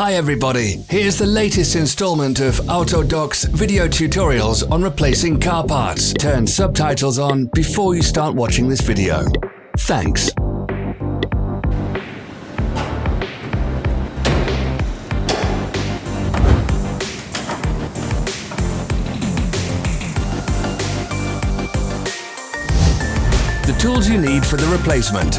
Hi everybody, here's the latest installment of Autodoc's video tutorials on replacing car parts. Turn subtitles on before you start watching this video. Thanks. The tools you need for the replacement.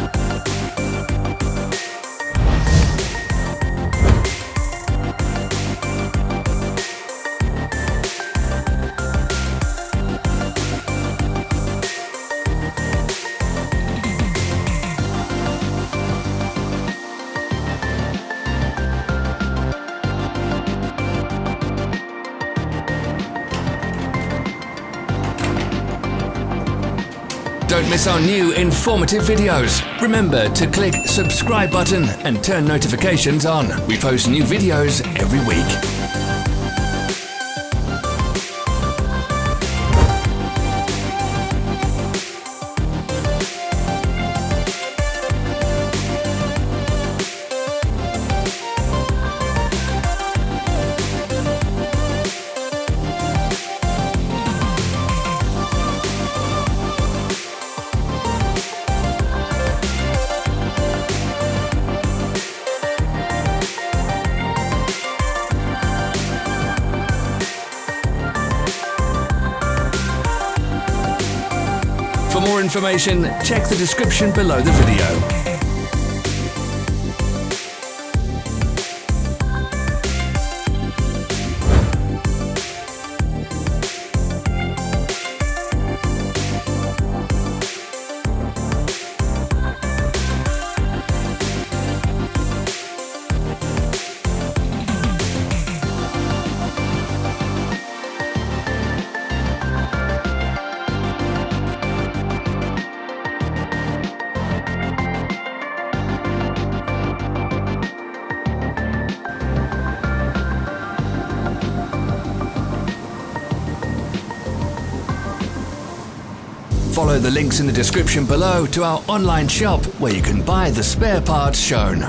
Don't miss our new informative videos. Remember to click subscribe button and turn notifications on. We post new videos every week. For more information, check the description below the video. Follow the links in the description below to our online shop where you can buy the spare parts shown.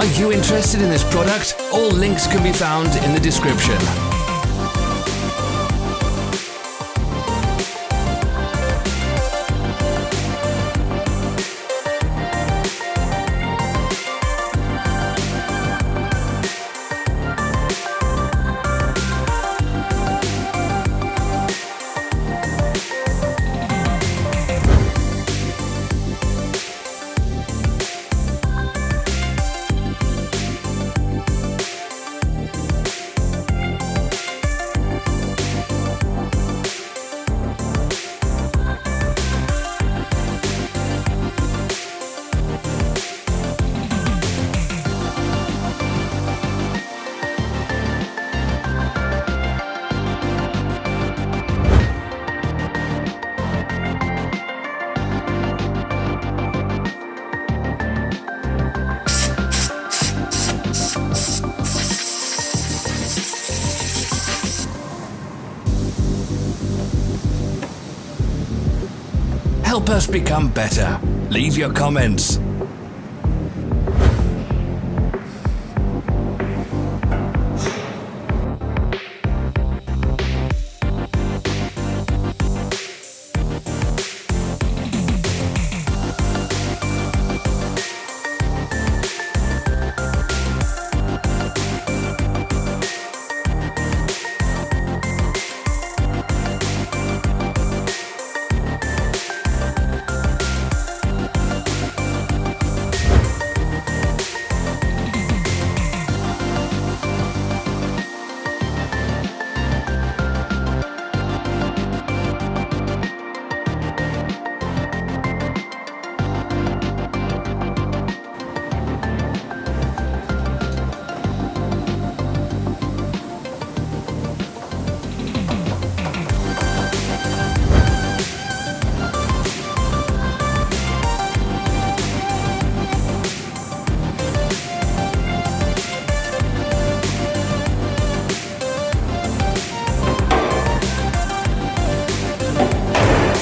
Are you interested in this product? All links can be found in the description. Help us become better. Leave your comments.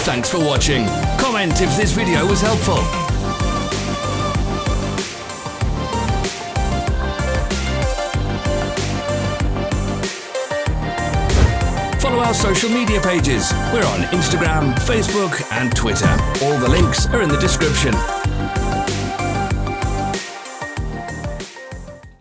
Thanks for watching. Comment if this video was helpful. Follow our social media pages. We're on Instagram, Facebook and Twitter. All the links are in the description.